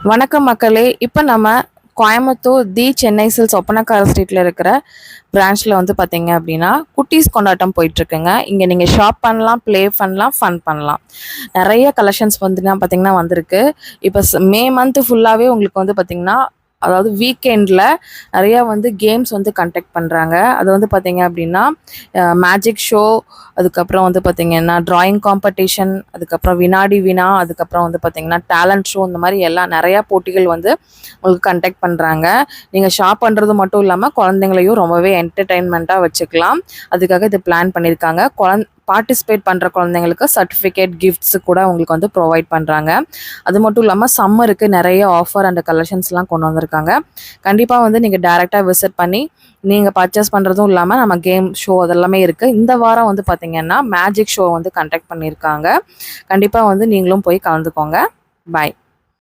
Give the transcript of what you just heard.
வணக்கம் மக்களே. இப்போ நம்ம கோயம்புத்தூர் சென்னை சில்ஸ் ஒப்பனக்கார ஸ்ட்ரீட்டில் இருக்கிற பிரான்ச்சில் வந்து பார்த்தீங்க அப்படின்னா குட்டீஸ் கொண்டாட்டம் போயிட்டுருக்குங்க. இங்கே நீங்கள் ஷாப் பண்ணலாம், ப்ளே பண்ணலாம், ஃபன் பண்ணலாம். நிறைய கலெக்ஷன்ஸ் வந்துன்னா பார்த்தீங்கன்னா வந்திருக்கு. இப்போ மே மந்த் ஃபுல்லாகவே உங்களுக்கு வந்து பார்த்தீங்கன்னா அதாவது வீக்கெண்டில் நிறையா வந்து கேம்ஸ் வந்து கண்டக்ட் பண்ணுறாங்க. அது வந்து பார்த்தீங்க அப்படின்னா மேஜிக் ஷோ, அதுக்கப்புறம் வந்து பார்த்தீங்கன்னா ட்ராயிங் காம்படிஷன், அதுக்கப்புறம் வினாடி வினா, அதுக்கப்புறம் வந்து பார்த்தீங்கன்னா டேலண்ட் ஷோ, இந்த மாதிரி எல்லாம் நிறையா போட்டிகள் வந்து உங்களுக்கு கண்டக்ட் பண்ணுறாங்க. நீங்கள் ஷாப் பண்ணுறது மட்டும் இல்லாமல் குழந்தைங்களையும் ரொம்பவே என்டர்டெயின்மெண்ட்டாக வச்சுக்கலாம். அதுக்காக இது பிளான் பண்ணியிருக்காங்க. பார்ட்டிசிபேட் பண்ணுற குழந்தைங்களுக்கு சர்டிஃபிகேட் கிஃப்ட்ஸு கூட உங்களுக்கு வந்து ப்ரொவைட் பண்ணுறாங்க. அது மட்டும் இல்லாமல் சம்மருக்கு நிறைய ஆஃபர் அண்ட் கலெக்ஷன்ஸ்லாம் கொண்டு வந்திருக்காங்க. கண்டிப்பாக வந்து நீங்கள் டேரெக்டாக விசிட் பண்ணி நீங்கள் பர்ச்சேஸ் பண்ணுறதும் இல்லாமல் நம்ம கேம் ஷோ அதெல்லாமே இருக்குது. இந்த வாரம் வந்து பார்த்திங்கன்னா மேஜிக் ஷோ வந்து கண்டக்ட் பண்ணியிருக்காங்க. கண்டிப்பாக வந்து நீங்களும் போய் கலந்துக்கோங்க. பாய்.